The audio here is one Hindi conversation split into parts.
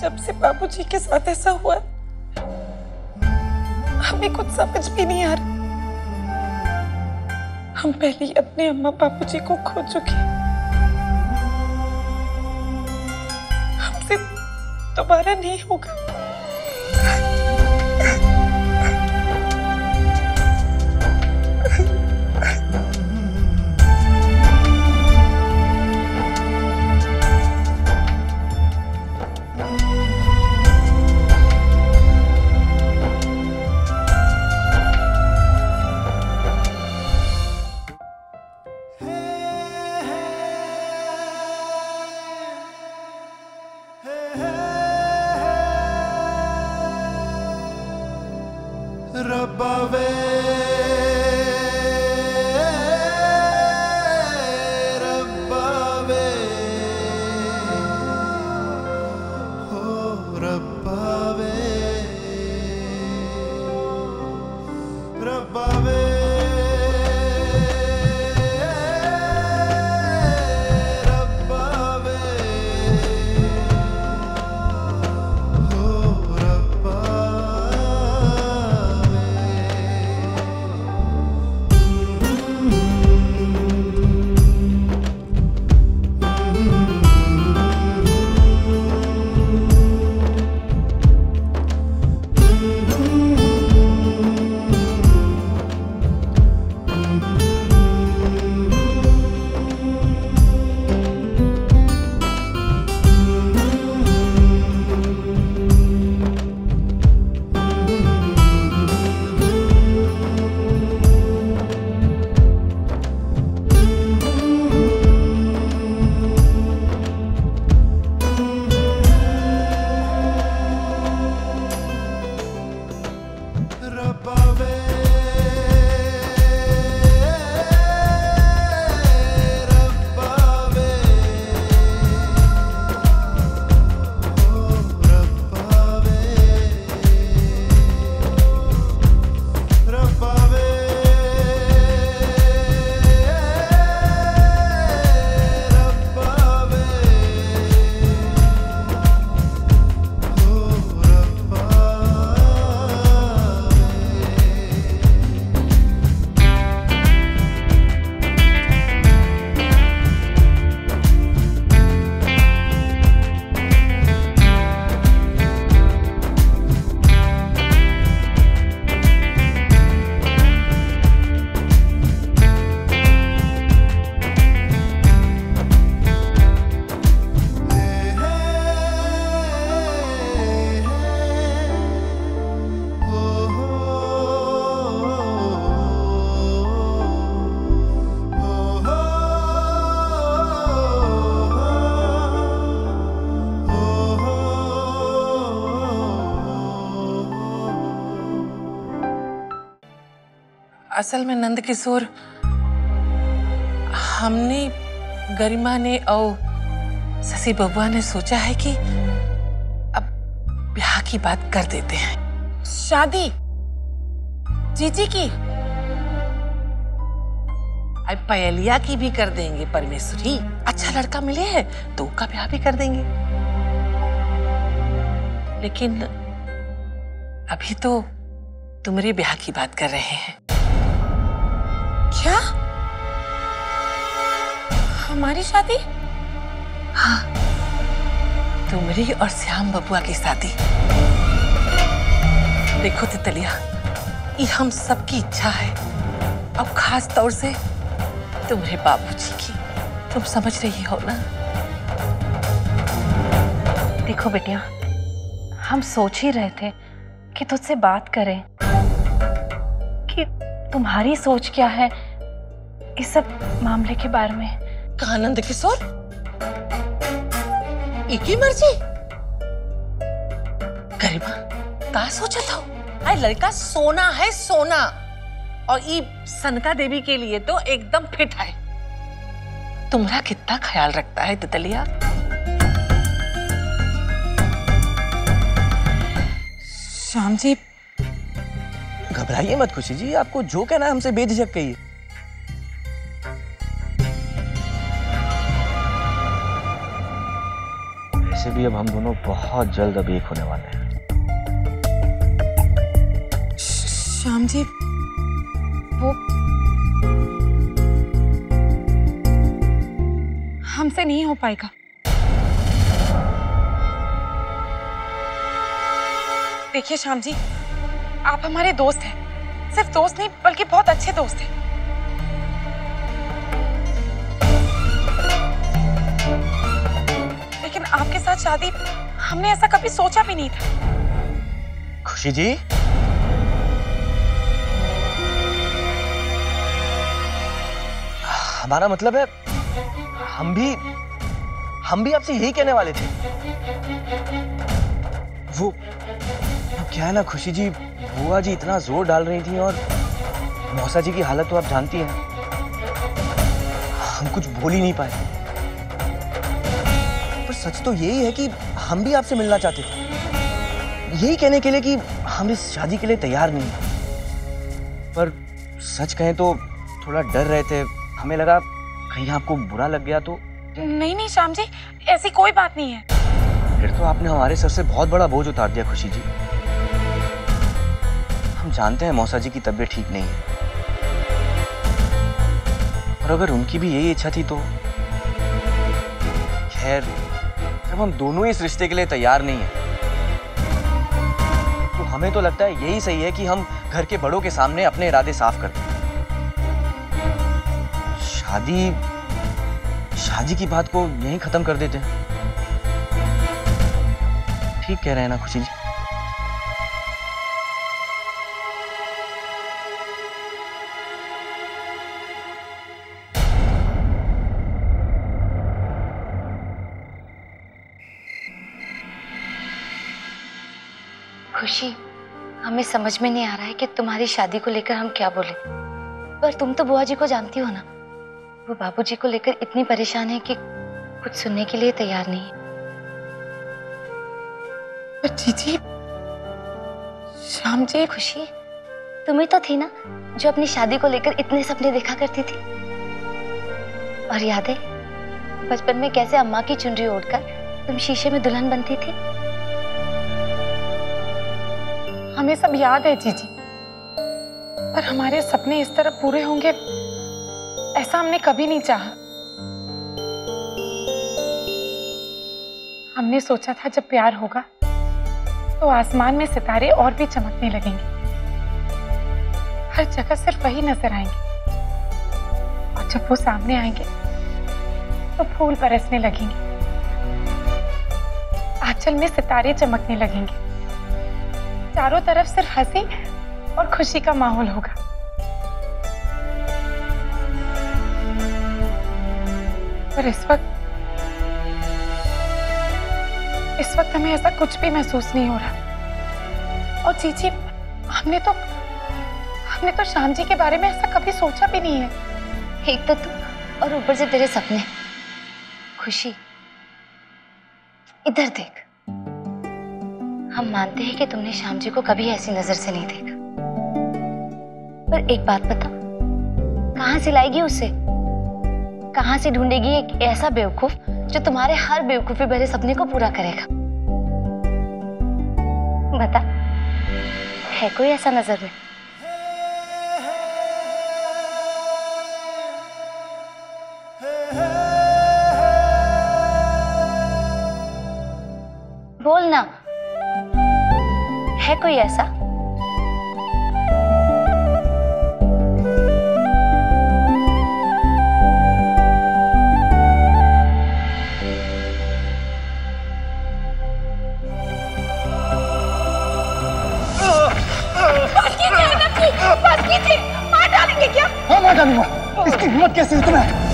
जब से बाबूजी के साथ ऐसा हुआ हमें कुछ समझ भी नहीं आ रहा। हम पहले ही अपने अम्मा बाबूजी को खो चुके हैं। हमसे दोबारा नहीं होगा। रब्बा वे रब्बा वे हो रब्बा वे रब्बा वे असल में नंद किशोर, हमने, गरिमा ने और शशि बबुआ ने सोचा है कि अब ब्याह की बात कर देते हैं। शादी जीजी की, अब पयलिया की भी कर देंगे। परमेश्वरी अच्छा लड़का मिले है तो उसका ब्याह भी कर देंगे। लेकिन अभी तो तुम्हारे ब्याह की बात कर रहे हैं। क्या? हमारी शादी? हाँ, तुम्हारी और श्याम बबुआ की शादी। देखो तितलिया, ये हम सबकी इच्छा है, और खास तौर से तुम्हारे बाबूजी की। तुम समझ रही हो ना? देखो बेटिया, हम सोच ही रहे थे कि तुझसे बात करें कि तुम्हारी सोच क्या है इस सब मामले के बारे में। कहा नंद किशोर, एक ही मर्जी? गरिमा, कहा सोचा था? अरे लड़का सोना है, सोना। और ये सनका देवी के लिए तो एकदम फिट है। तुम्हारा कितना ख्याल रखता है तितलिया। श्याम जी, घबराइए मत खुशी जी, आपको जो कहना है हमसे बेझिझक कहिए। वैसे भी अब हम दोनों बहुत जल्द अब एक होने वाले हैं। श्याम जी, वो हमसे नहीं हो पाएगा। देखिए श्याम जी, आप हमारे दोस्त हैं, सिर्फ दोस्त नहीं बल्कि बहुत अच्छे दोस्त हैं। लेकिन आपके साथ शादी हमने ऐसा कभी सोचा भी नहीं था। खुशी जी, हमारा मतलब है हम भी आपसे यही कहने वाले थे। वो क्या है ना खुशी जी, बुआ जी इतना जोर डाल रही थी और मौसा जी की हालत तो आप जानती हैं, हम कुछ बोल ही नहीं पाए। पर सच तो यही है कि हम भी आपसे मिलना चाहते थे, यही कहने के लिए कि हम इस शादी के लिए तैयार नहीं हैं। पर सच कहें तो थोड़ा डर रहे थे, हमें लगा कहीं आपको बुरा लग गया तो। नहीं नहीं श्याम जी, ऐसी कोई बात नहीं है। फिर तो आपने हमारे सर से बहुत बड़ा बोझ उतार दिया खुशी जी। हम जानते हैं मौसा जी की तबीयत ठीक नहीं है, और अगर उनकी भी यही इच्छा थी तो खैर, जब हम दोनों ही इस रिश्ते के लिए तैयार नहीं हैं, तो हमें तो लगता है यही सही है कि हम घर के बड़ों के सामने अपने इरादे साफ कर दें। शादी की बात को यहीं खत्म कर देते हैं। ठीक कह रहे हैं ना खुशी जी? खुशी, हमें समझ में नहीं आ रहा है कि तुम्हारी शादी को लेकर हम क्या बोले। पर तुम तो बुआ जी को जानती हो ना, वो बाबूजी को लेकर इतनी परेशान है कि कुछ सुनने के लिए तैयार नहीं है। जीजी, श्याम जी। खुशी, तुम्हें तो थी ना जो अपनी शादी को लेकर इतने सपने देखा करती थी। और याद है बचपन में कैसे अम्मा की चुनरी ओढ़कर तुम शीशे में दुल्हन बनती थी? हमें सब याद है जीजी, पर हमारे सपने इस तरह पूरे होंगे ऐसा हमने कभी नहीं चाहा। हमने सोचा था जब प्यार होगा तो आसमान में सितारे और भी चमकने लगेंगे, हर जगह सिर्फ वही नजर आएंगे, और जब वो सामने आएंगे तो फूल बरसने लगेंगे, आंचल में सितारे चमकने लगेंगे, चारों तरफ सिर्फ हंसी और खुशी का माहौल होगा। पर इस वक्त हमें ऐसा कुछ भी महसूस नहीं हो रहा। और जीजी, हमने तो श्याम जी के बारे में ऐसा कभी सोचा भी नहीं है। एक तो तू और ऊपर से तेरे सपने। खुशी, इधर देख। हम मानते हैं कि तुमने श्याम जी को कभी ऐसी नजर से नहीं देखा, पर एक बात बता, कहां से लाएगी उसे? कहां से ढूंढेगी एक ऐसा बेवकूफ जो तुम्हारे हर बेवकूफी भरे सपने को पूरा करेगा? बता, है कोई ऐसा नजर में? बोल ना, है कोई ऐसा? मार डालेंगे क्या? हाँ, मार डालूंगा। इसकी हिम्मत कैसे हुई तुम्हें?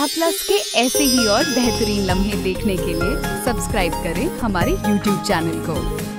प्लस के ऐसे ही और बेहतरीन लम्हे देखने के लिए सब्सक्राइब करें हमारे YouTube चैनल को।